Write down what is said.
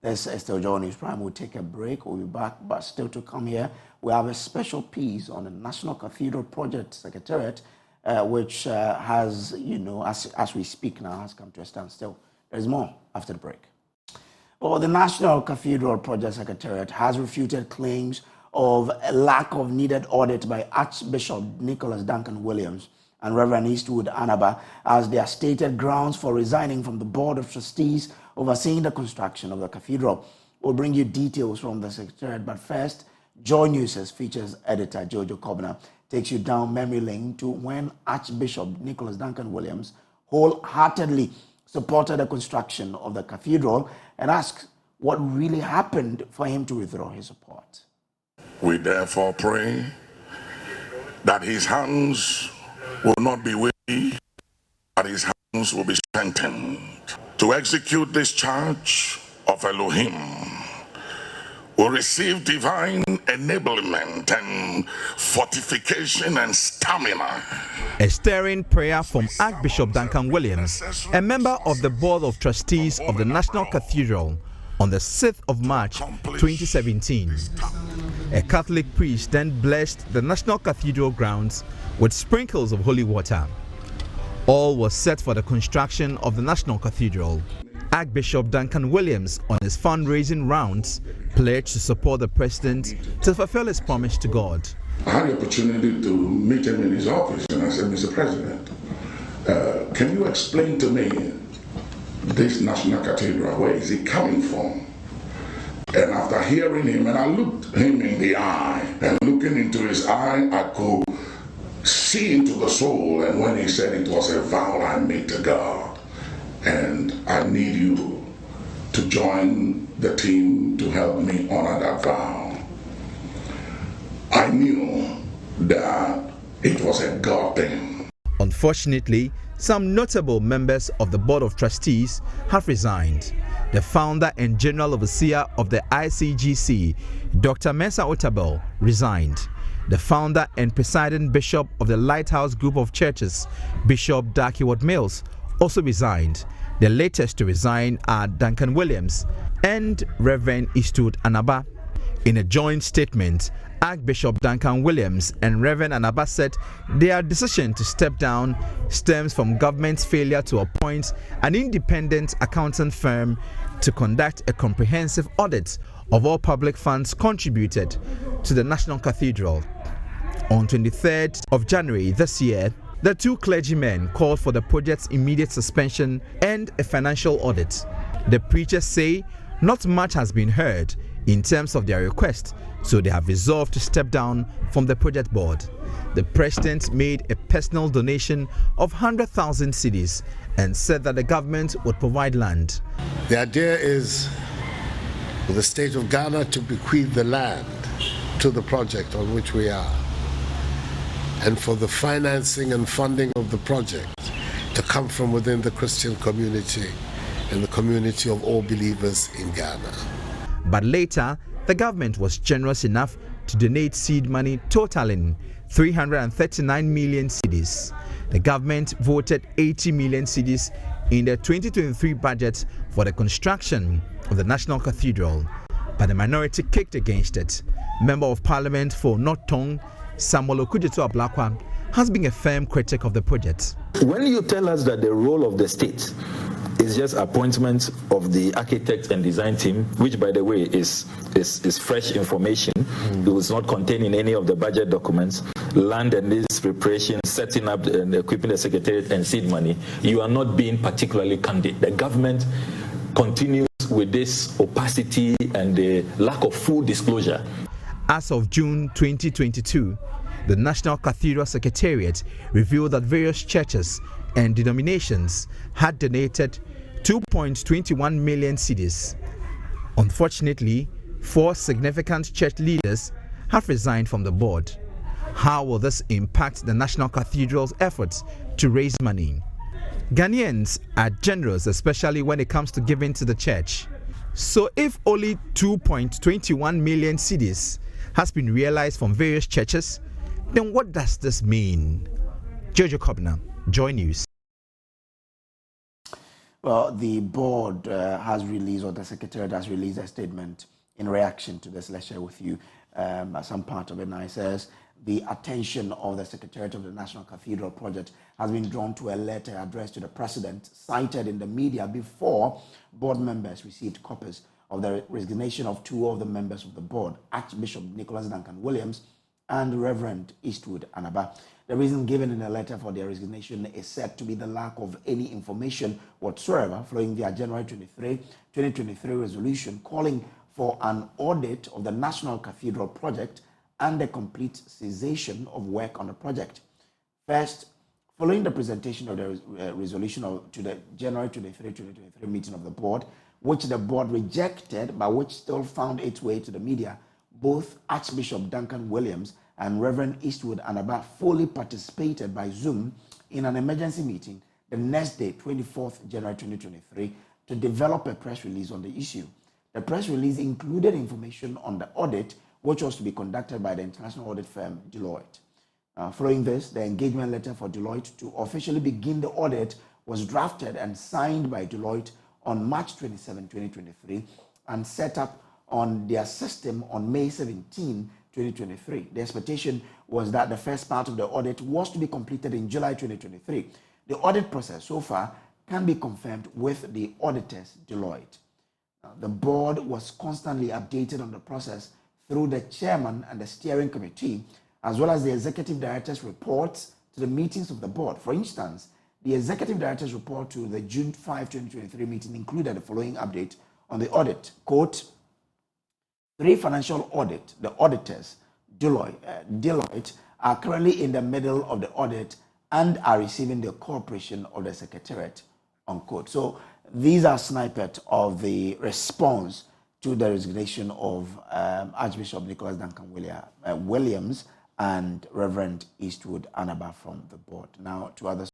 This is still Joy News Prime. We'll take a break. We'll be back, but still to come here, we have a special piece on the National Cathedral Project Secretariat, which has, as we speak now, has come to a standstill. There's more after the break. Well, the National Cathedral Project Secretariat has refuted claims of a lack of needed audit by Archbishop Nicholas Duncan-Williams and Reverend Eastwood Anaba as their stated grounds for resigning from the Board of Trustees overseeing the construction of the cathedral. We'll bring you details from the Secretariat, but first, Joy News' features editor Jojo Kobner takes you down memory lane to when Archbishop Nicholas Duncan-Williams wholeheartedly supported the construction of the cathedral and asks what really happened for him to withdraw his support. We therefore pray that his hands will not be weary, but his hands will be strengthened to execute this charge of Elohim. Will receive divine enablement and fortification and stamina. A stirring prayer from Archbishop Duncan-Williams, a member of the Board of Trustees of the National Cathedral, on the 6th of March 2017. A Catholic priest then blessed the National Cathedral grounds with sprinkles of holy water. All was set for the construction of the National Cathedral. Archbishop Duncan-Williams, on his fundraising rounds, pledged to support the president to fulfill his promise to God. I had the opportunity to meet him in his office, and I said, Mr. President, can you explain to me this National Cathedral? Where is it coming from? And after hearing him, and I looked him in the eye, and looking into his eye, I could see into the soul. And when he said it was a vow I made to God, and I need you to join the team to help me honor that vow, I knew that it was a God thing. Unfortunately, some notable members of the Board of Trustees have resigned. The founder and general overseer of the ICGC, Dr. Mensa Otabil, resigned. The founder and presiding bishop of the Lighthouse Group of Churches, Bishop Darkyward Mills, also resigned. The latest to resign are Duncan-Williams and Reverend Eastwood Anaba. In a joint statement, Archbishop Duncan-Williams and Reverend Anaba said their decision to step down stems from government's failure to appoint an independent accounting firm to conduct a comprehensive audit of all public funds contributed to the National Cathedral. On 23rd of January this year, the two clergymen called for the project's immediate suspension and a financial audit. The preachers say not much has been heard in terms of their request, so they have resolved to step down from the project board. The president made a personal donation of 100,000 cedis and said that the government would provide land. The idea is for the state of Ghana to bequeath the land to the project on which we are, and for the financing and funding of the project to come from within the Christian community and the community of all believers in Ghana. But later, the government was generous enough to donate seed money totaling 339 million cedis. The government voted 80 million cedis in the 2023 budget for the construction of the National Cathedral, but the minority kicked against it. Member of Parliament for North Tongue, Samuel Okudzeto-Ablakwa, has been a firm critic of the project. When you tell us that the role of the state is just appointment of the architect and design team, which by the way is fresh information, it was not contained in any of the budget documents, land and this preparation, setting up and equipping the secretariat and seed money, you are not being particularly candid. The government continues with this opacity and the lack of full disclosure. As of June 2022, the National Cathedral Secretariat revealed that various churches and denominations had donated 2.21 million cedis. Unfortunately, 4 significant church leaders have resigned from the board. How will this impact the National Cathedral's efforts to raise money? Ghanaians are generous, especially when it comes to giving to the church. So if only 2.21 million cedis has been realized from various churches, then what does this mean? Jojo Kobner, Joy News. Well, the board has released, or the Secretariat has released a statement in reaction to this. Let's share with you some part of it. Now it says, the attention of the Secretariat of the National Cathedral project has been drawn to a letter addressed to the President, cited in the media before board members received copies of the resignation of two of the members of the board, Archbishop Nicholas Duncan-Williams and Reverend Eastwood Anaba. The reason given in the letter for their resignation is said to be the lack of any information whatsoever following their January 2023 resolution calling for an audit of the National Cathedral project and the complete cessation of work on the project. First, following the presentation of the resolution to the January 2023 meeting of the board, which the board rejected but which still found its way to the media, both Archbishop Duncan-Williams and Reverend Eastwood Anaba fully participated by Zoom in an emergency meeting the next day, 24th January 2023, to develop a press release on the issue. The press release included information on the audit, which was to be conducted by the international audit firm Deloitte. Following this, the engagement letter for Deloitte to officially begin the audit was drafted and signed by Deloitte on March 27, 2023, and set up on their system on May 17, 2023. The expectation was that the first part of the audit was to be completed in July 2023. The audit process so far can be confirmed with the auditors, Deloitte. The board was constantly updated on the process through the chairman and the steering committee, as well as the executive director's reports to the meetings of the board. For instance, the executive director's report to the June 5, 2023 meeting included the following update on the audit. Quote, 3 financial audit, the auditors, Deloitte, are currently in the middle of the audit and are receiving the cooperation of the Secretariat, unquote. So these are snippets of the response to the resignation of Archbishop Nicholas Duncan-Williams and Reverend Eastwood Anaba from the board. Now to others.